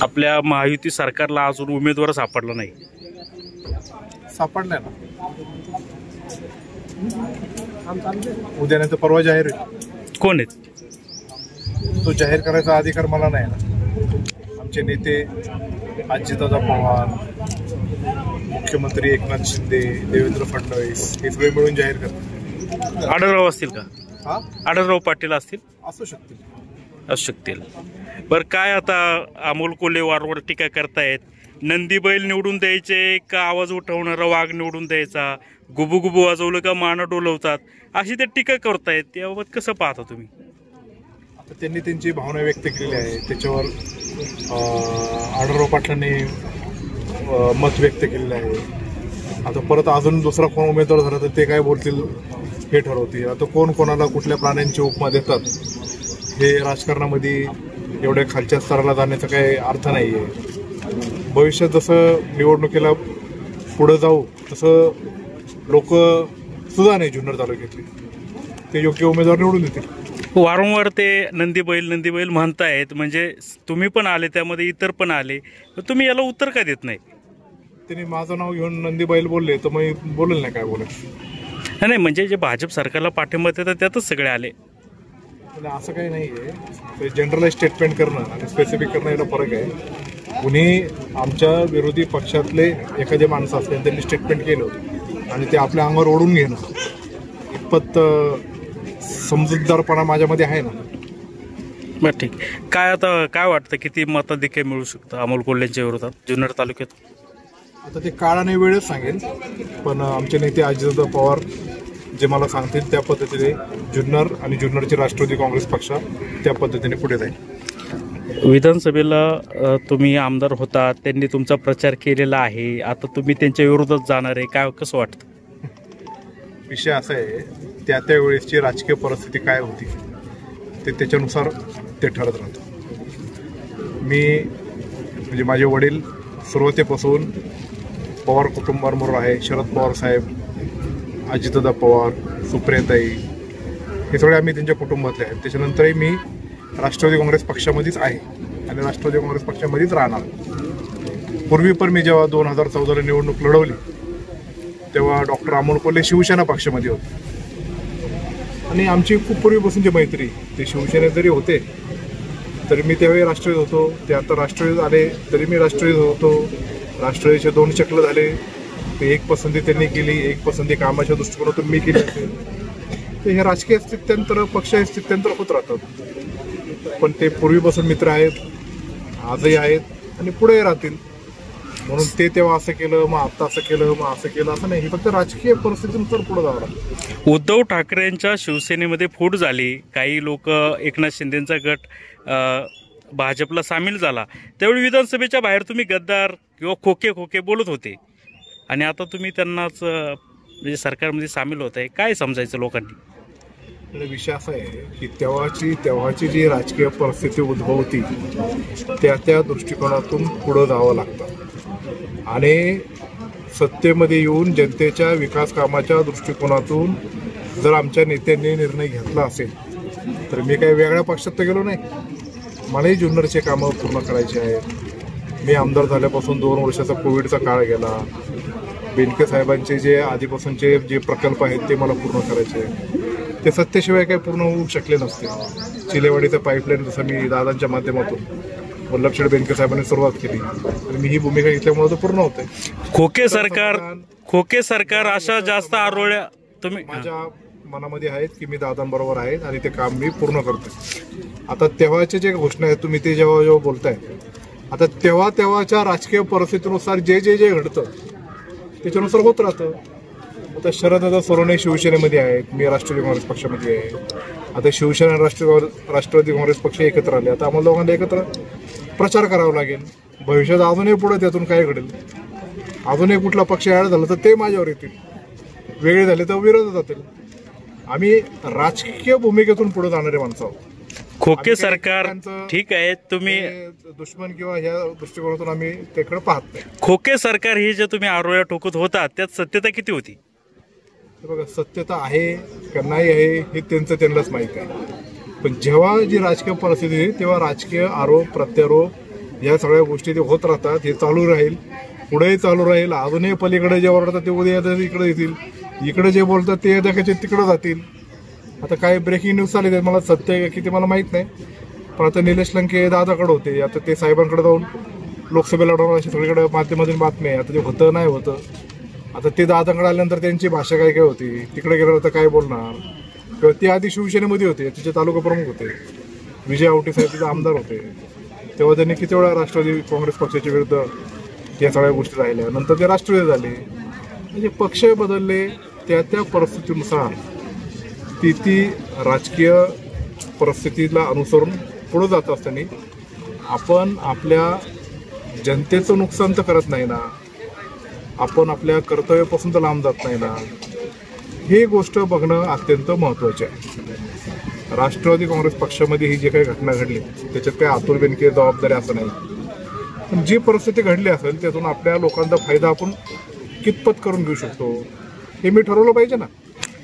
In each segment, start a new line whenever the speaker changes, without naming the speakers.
आपल्या महायुती सरकारला अजून उमेदवार सापडला नाही.
सापडलाय ना, उद्या नाही तर परवा जाहीर होईल.
कोण आहेत?
तो जाहीर करायचा अधिकार मला नाही ना. आमचे नेते अजितदादा पवार, मुख्यमंत्री एकनाथ शिंदे, देवेंद्र फडणवीस हे सगळे मिळून जाहीर करतात.
आढळराव असतील का?
हा,
आढळराव पाटील असतील,
असू शकतील.
असू शकतील. बरं, काय आता अमोल कोल्हे वारंवार टीका करतायत, नंदी बैल निवडून द्यायचे का आवाज उठवणारा वाघ निवडून द्यायचा, गुबू गुबू वाजवलं का मानं डोलवतात, अशी ते टीका करतायत. त्याबाबत कसं पाहता तुम्ही?
आता त्यांनी त्यांची भावना व्यक्त केलेली आहे, त्याच्यावर आढळराव पाटलांनी मत व्यक्त केलेलं आहे. आता परत अजून दुसरा कोण उमेदवार झाला तर ते काय बोलतील हे ठरवतील. आता कोण कोणाला कुठल्या प्राण्यांची उपमा देतात हे राजकारणामध्ये एवढ्या खालच्या स्तराला जाण्याचा काही अर्थ नाही आहे. भविष्यात जसं निवडणुकीला पुढं जाऊ तसं लोक सुद्धा नाही जुन्नर तालुक्यातले ते योग्य उमेदवार निवडून देतील.
वारंवार ते नंदी बैल म्हणतायत, म्हणजे तुम्ही पण आले, त्यामध्ये इतर पण आले, तुम्ही याला उत्तर का देत नाही?
त्यांनी माझं नाव घेऊन नंदी बैल बोलले तर मग बोलेल नाही काय बोलायचं.
नाही, म्हणजे जे भाजप सरकारला पाठिंबा देतात त्यातच सगळे आले.
असं काही नाही आहे. जनरलाइज स्टेटमेंट करणं आणि स्पेसिफिक करणं याला फरक आहे. कुणी आमच्या विरोधी पक्षातले एखादे माणसं असले त्यांनी स्टेटमेंट केलं आणि ते आपल्या अंगावर ओढून घेणं इतपत समजूतदारपणा माझ्यामध्ये आहे ना.
बरं, ठीक. काय आता काय वाटतं, किती मताधिक्य मिळू शकतं अमोल कोल्हेंच्या विरोधात जुन्नर तालुक्यात?
आता ते काळाने वेळच सांगेल, पण आमचे नेते अजितदादा पवार जे मला सांगतील त्या पद्धतीने जुन्नर आणि जुन्नरचे राष्ट्रवादी काँग्रेस पक्ष त्या पद्धतीने पुढे जाईल.
विधानसभेला तुम्ही आमदार होता, त्यांनी तुमचा प्रचार केलेला आहे, आता तुम्ही त्यांच्या विरोधात जाणार आहे, काय कसं वाटतं?
विषय असा आहे, त्या वेळेसची राजकीय परिस्थिती काय होती ते त्याच्यानुसार ते ठरत राहतं. मी म्हणजे माझे वडील सुरुवातीपासून पवार कुटुंबाबरोबर आहे. शरद पवार साहेब, अजितदादा पवार, सुप्रियाताई हे सगळे आम्ही त्यांच्या कुटुंबातले आहेत. त्याच्यानंतरही मी राष्ट्रवादी काँग्रेस पक्षामध्येच आहे आणि राष्ट्रवादी काँग्रेस पक्षामध्येच राहणार. पूर्वी पण मी जेव्हा 2014ला निवडणूक लढवली तेव्हा डॉक्टर अमोल कोल्हे शिवसेना पक्षामध्ये होते आणि आमची खूप पूर्वीपासूनची मैत्री. ते शिवसेनेत जरी होते तरी मी त्यावेळी राष्ट्रवादीत होतो, ते आता राष्ट्रवादीत आले तरी मी राष्ट्रवादीत होतो. राष्ट्रवादीचे 2 चक्र झाले, ते एक पसंती त्यांनी केली, एक पसंती कामाच्या दृष्टिकोनातून मी केली असेल. ते हे राजकीय स्थित्यंतर, पक्षीय स्थित्यंतर होत राहतात, पण ते पूर्वीपासून मित्र आहेत, आजही आहेत आणि पुढेही राहतील. म्हणून ते तेव्हा असं केलं, मग आता असं केलं, मग असं केलं असं नाही. फक्त राजकीय परिस्थितीनुसार पुढे जावं लागतं.
उद्धव ठाकरेंच्या शिवसेनेमध्ये फूट झाली, काही लोक एकनाथ शिंदेचा गट भाजपला सामील झाला, त्यावेळी विधानसभेच्या बाहेर तुम्ही गद्दार किंवा खोके बोलत होते आणि आता तुम्ही त्यांनाच म्हणजे सरकारमध्ये सामील होत आहे. काय समजायचं लोकांनी?
विषय असा आहे की तेव्हाची जी राजकीय परिस्थिती उद्भवती त्या दृष्टिकोनातून पुढं जावं लागतं आणि सत्तेमध्ये येऊन जनतेच्या विकास कामाच्या दृष्टिकोनातून जर आमच्या नेत्यांनी निर्णय घेतला असेल तर मी काही वेगळ्या पक्षात तर गेलो नाही. मलाही जुन्नरचे कामं पूर्ण करायचे आहेत. मी आमदार झाल्यापासून 2 वर्षाचा कोविडचा काळ गेला. बेनके साहेबांचे जे आधीपासूनचे जे प्रकल्प आहेत ते मला पूर्ण करायचे आहेत. ते सत्तेशिवाय काही पूर्ण होऊ शकले नसते. चिलेवाडीचं पाईपलाईन जसं मी दादांच्या माध्यमातून वल्लभशेठ बेनके साहेबांनी सुरुवात केली आणि मी ही भूमिका घेतल्यामुळे तो पूर्ण होते.
खोके सरकार अशा जास्त आरोळ्या तुम्ही
माझ्या मनामध्ये आहेत की मी दादांबरोबर आहेत आणि ते काम मी पूर्ण करतो. आता तेव्हाच्या जे घोषणा आहेत तुम्ही ते जेव्हा बोलताय, आता तेव्हाच्या राजकीय परिस्थितीनुसार जे घडतं त्याच्यानुसार होत राहतं. आता शरददादा सोनवणे शिवसेनेमध्ये आहेत, मी राष्ट्रवादी काँग्रेस पक्षामध्ये आहे. आता शिवसेना राष्ट्रवादी काँग्रेस पक्ष एकत्र आले, आता आम्हाला दोघांना एकत्र प्रचार करावा लागेल. भविष्यात अजूनही पुढे त्यातून काय घडेल, अजूनही कुठला पक्ष ॲड झाला तर ते माझ्यावर येतील, वेगळे झाले तर विरोधात जातील. आम्ही राजकीय भूमिकेतून पुढे जाणारे माणसं आहोत.
खोके सरकार ठीक आहे, तुम्ही
दुश्मन किंवा ह्या दृष्टिकोनातून आम्ही त्याकडे पाहत नाही.
खोके सरकार ही जे तुम्ही आरोळ्या ठोकत होता त्यात सत्यता किती होती?
बघा, सत्यता आहे का नाही आहे हे त्यांनाच माहीत आहे. पण जेव्हा जी राजकीय परिस्थिती तेव्हा राजकीय आरोप प्रत्यारोप या सगळ्या गोष्टी ते होत राहतात. हे चालू राहील, पुढेही चालू राहील. अजूनही पलीकडे जे ओरडतात ते उद्या येतात इकडे येतील, इकडे जे बोलतात ते एखाद्याचे तिकडे जातील. आता काय ब्रेकिंग न्यूज चालली आहे, मला सत्य आहे की ते मला माहीत नाही. पण आता निलेश लंके दादाकडे होते, आता ते साहेबांकडे जाऊन लोकसभेला लढवणार अशी सगळीकडे माध्यमातून बातमी आहे. आता ते होतं नाही होतं. आता ते दादाकडे आल्यानंतर त्यांची भाषा काय काय होती, तिकडे गेल्यावर तर काय बोलणार. किंवा ते आधी शिवसेनेमध्ये होते, तिचे तालुका प्रमुख होते, विजय आवटे साहेब तिथे आमदार होते, तेव्हा त्यांनी किती वेळा राष्ट्रवादी काँग्रेस पक्षाच्या विरुद्ध या सगळ्या गोष्टी राहिल्या. नंतर ते राष्ट्रवादी झाले. म्हणजे पक्ष बदलले, त्या त्या परिस्थितीनुसार ती राजकीय परिस्थितीला अनुसरून पुढे जात असताना आपण आपल्या जनतेचं नुकसान तर करत नाही ना, आपण आपल्या कर्तव्यापासून तर लांब जात नाही ना, ही गोष्ट बघणं अत्यंत महत्त्वाचे आहे. राष्ट्रवादी काँग्रेस पक्षामध्ये ही जी काही घटना घडली त्याच्यात काही अतुल बेनके जबाबदारी असं नाही. पण जी परिस्थिती घडली असेल त्यातून आपल्या लोकांचा फायदा आपण कितपत करून घेऊ शकतो हे मी ठरवलं पाहिजे ना.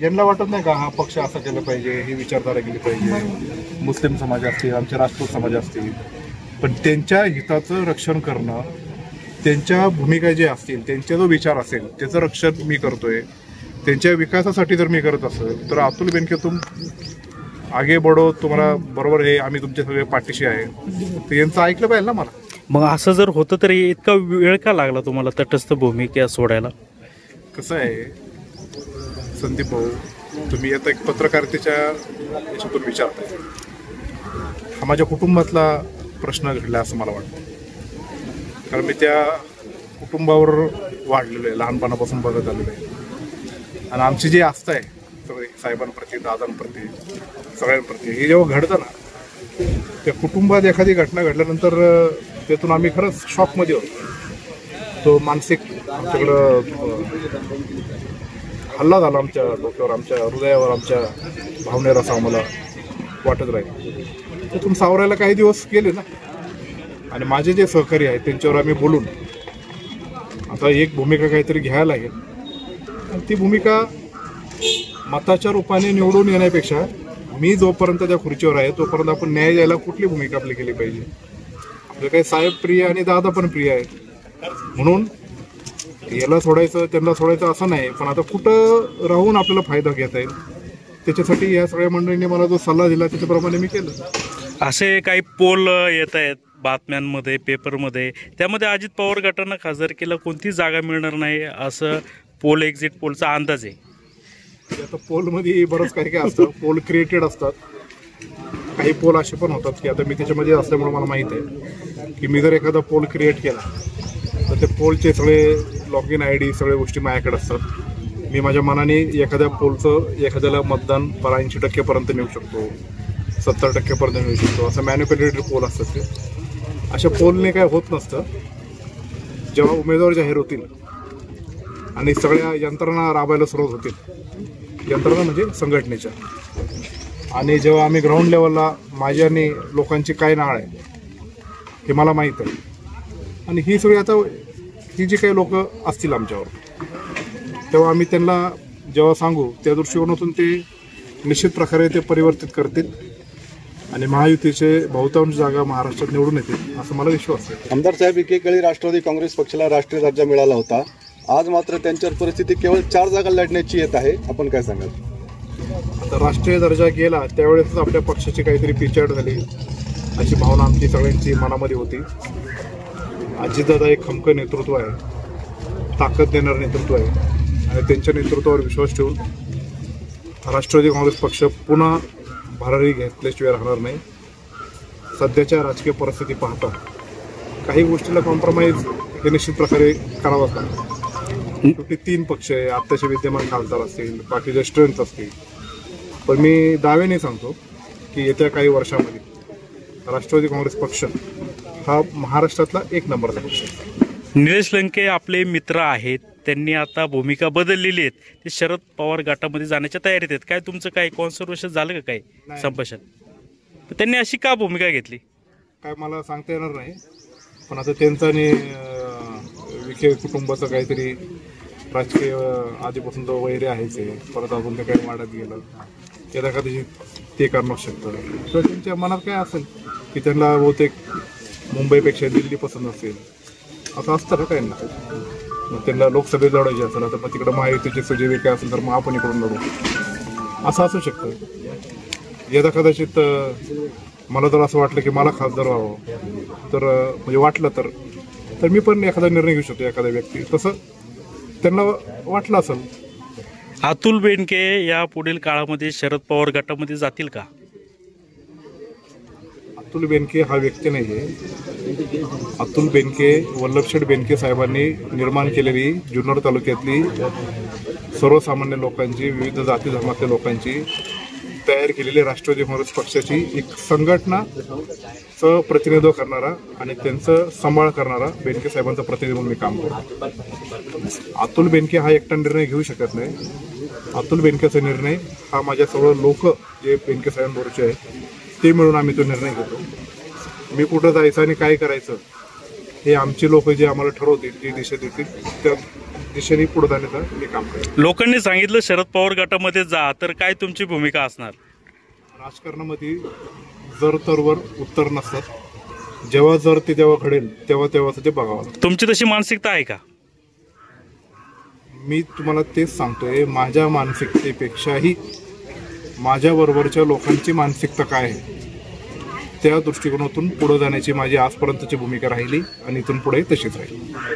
यांना वाटत नाही का हा पक्ष असं केलं पाहिजे, ही विचारधारा केली पाहिजे, मुस्लिम समाज असतील, आमचे राजपूत समाज असतील, पण त्यांच्या हिताचं रक्षण करणं, त्यांच्या भूमिका जे असतील, त्यांचा जो विचार असेल त्याचं रक्षण मी करतोय, त्यांच्या विकासासाठी जर मी करत असेल तर अतुल बेनके तुम आगे बढो, तुम्हाला बरोबर हे आम्ही तुमच्या सगळे पाठीशी आहे, तर यांचं ऐकलं पाहिजे ना मला.
मग असं जर होतं तरी इतका वेळ का लागला तुम्हाला तटस्थ भूमिका सोडायला?
कसं आहे संदीप भाऊ, तुम्ही आता एक पत्रकारितेच्या याच्यातून विचारताय. हा माझ्या कुटुंबातला प्रश्न घडला असं मला वाटतं, कारण मी त्या कुटुंबावर वाढलेलो आहे, लहानपणापासून बघत आलेलो आहे. आणि आमची जी आस्था आहे सगळे साहेबांप्रती, दादांप्रती, सगळ्यांप्रती, हे जेव्हा घडतं ना, त्या कुटुंबात एखादी घटना घडल्यानंतर त्यातून आम्ही खरंच शॉकमध्ये होतो. तो मानसिक आमच्याकडं हल्ला झाला आमच्या डोक्यावर, आमच्या हृदयावर, आमच्या भावनेवर, असं आम्हाला वाटत राहील. त्यातून सावरायला काही दिवस गेले ना, आणि माझे जे सहकारी आहेत त्यांच्यावर आम्ही बोलून आता एक भूमिका काहीतरी घ्यायला लागेल. आणि ती भूमिका मताच्या रूपाने निवडून येण्यापेक्षा मी जोपर्यंत त्या खुर्चीवर आहे तोपर्यंत आपण न्याय द्यायला कुठली भूमिका आपली केली पाहिजे. आपलं काही साहेब प्रिय आणि दादा पण प्रिय आहेत, म्हणून याला सोडायचं त्यांना सोडायचं असं नाही. पण आता कुठं राहून आपल्याला फायदा घेता येईल त्याच्यासाठी या सगळ्या मंडळींनी मला जो सल्ला दिला त्याच्याप्रमाणे मी केलं.
असे काही पोल येत आहेत बातम्यांमध्ये, पेपरमध्ये, त्यामध्ये अजित पवार गटांना खासदारकीला कोणती जागा मिळणार नाही असं पोल, एक्झिट पोलचा अंदाज आहे.
आता पोलमध्ये बरंच काही काय असतं, पोल क्रिएटेड असतात. काही पोल असे पण होतात की आता मी त्याच्यामध्ये असल्यामुळे मला माहीत आहे की मी जर एखादा पोल क्रिएट केला तर ते पोलचे सगळे लॉग इन ID सगळ्या गोष्टी माझ्याकडे असतात. मी माझ्या मनाने एखाद्या पोलचं एखाद्याला मतदान 80% नेऊ शकतो, 70% नेऊ शकतो, असं मॅन्युप्युलेटेड पोल असतात. ते अशा पोलने काय होत नसतं. जेव्हा उमेदवार जाहीर होतील आणि सगळ्या यंत्रणा राबायला सुरुवात होतील, यंत्रणा म्हणजे संघटनेच्या, आणि जेव्हा आम्ही ग्राउंड लेवलला माझी आणि लोकांची काय नाळ आहे हे मला माहीत आहे, आणि ही सगळी आता ही जी काही लोक असतील आमच्यावर, तेव्हा आम्ही त्यांना जेव्हा सांगू त्या दृष्टिकोनातून ते निश्चित प्रकारे ते परिवर्तित करतील आणि महायुतीचे बहुतांश जागा महाराष्ट्रात निवडून येतील असं मला विश्वास आहे.
आमदार साहेब, एकेकाळी राष्ट्रवादी काँग्रेस पक्षाला राष्ट्रीय दर्जा मिळाला होता, आज मात्र त्यांच्यावर परिस्थिती केवळ 4 जागा लढण्याची येत आहे, आपण काय सांगाल?
आता राष्ट्रीय दर्जा गेला त्यावेळेसच आपल्या पक्षाची काहीतरी पिछाड झाली अशी भावना आमची सगळ्यांची मनामध्ये होती. अजितदादा एक खमकं नेतृत्व आहे, ताकद देणारं नेतृत्व आहे, आणि त्यांच्या नेतृत्वावर विश्वास ठेवून राष्ट्रवादी काँग्रेस पक्ष पुन्हा भरारी घेतल्याशिवाय राहणार नाही. सध्याच्या राजकीय परिस्थिती पाहता काही गोष्टीला कॉम्प्रोमाइज हे निश्चित प्रकारे करावंच लागतं. शेवटी 3 पक्ष आहे, आत्ताचे विद्यमान खासदार असतील, बाकीचे स्ट्रेंथ असतील, पण मी दाव्याने सांगतो की येत्या काही वर्षामध्ये राष्ट्रवादी काँग्रेस पक्ष हा महाराष्ट्रातला 1 नंबरचा पक्ष आहे.
निलेश लंके आपले मित्र आहेत, त्यांनी आता भूमिका बदललेली आहेत, ते शरद पवार गटामध्ये जाण्याच्या तयारीत आहेत. काय तुमचं काय कॉन्सर्वेशन झालं का काय संभाषण? त्यांनी अशी का भूमिका घेतली
काय मला सांगता येणार नाही, पण आता त्यांचं आणि विखे कुटुंबाचं काहीतरी राजकीय आधीपासून तो वैरी आहेच आहे, परत अजून ते काही वाढत गेलं त्याला कदाचित ते करणं शकतं, किंवा त्यांच्या मनात काय असेल की त्यांना बहुतेक मुंबईपेक्षा दिल्ली पसंत असेल, असं असतं का त्यांना? मग त्यांना लोकसभेत लढायची असेल तर मग तिकडं महायुतीचे सुजय विखे असेल तर मग आपण इकडून लढू, असं असू शकतं. यदा कदाचित मला जर असं वाटलं की मला खासदार व्हावं तर म्हणजे वाटलं तर मी पण एखादा निर्णय घेऊ शकतो. एखादा व्यक्ती तसं त्यांना वाटलं असेल.
अतुल बेनके या पुढील काळामध्ये शरद पवार गटामध्ये जातील का?
अतुल बेनके हा व्यक्ती नाही आहे. अतुल बेनके वल्लभशेठ बेनके साहेबांनी निर्माण केलेली जुन्नर तालुक्यातली सर्वसामान्य लोकांची, विविध जाती धर्मातल्या लोकांची तयार केलेली राष्ट्रवादी काँग्रेस पक्षाची एक संघटनाचं प्रतिनिधित्व करणारा आणि त्यांचं सांभाळ करणारा बेनके साहेबांचा प्रतिनिधी म्हणून मी काम करतो. अतुल बेनके हा एकटा निर्णय घेऊ शकत नाही. अतुल बेनकेचा निर्णय हा माझ्या सर्व लोक जे बेनके साहेबांबरोबरचे आहेत ते मिळून आम्ही तो निर्णय घेतो. मी कुठं जायचं आणि काय करायचं हे आमची लोक जे आम्हाला ठरवतील, जी दिशा देतील त्या दिशेने पुढे जाण्याचं मी काम करेन.
लोकांनी सांगितलं शरद पवार गटामध्ये जा, तर काय तुमची भूमिका असणार?
राजकारणामध्ये जर तरवर उत्तर नसतात. जेव्हा जर ते जेव्हा घडेल तेव्हा ते बघावं लागतं.
तुमची तशी मानसिकता आहे का?
मी तुम्हाला तेच सांगतोय, माझ्या मानसिकतेपेक्षाही माझ्याबरोबरच्या लोकांची मानसिकता काय आहे त्या दृष्टिकोनातून पुढे जाण्याची माझी आजपर्यंतची भूमिका राहिली आणि इथून पुढे तशीच राहील.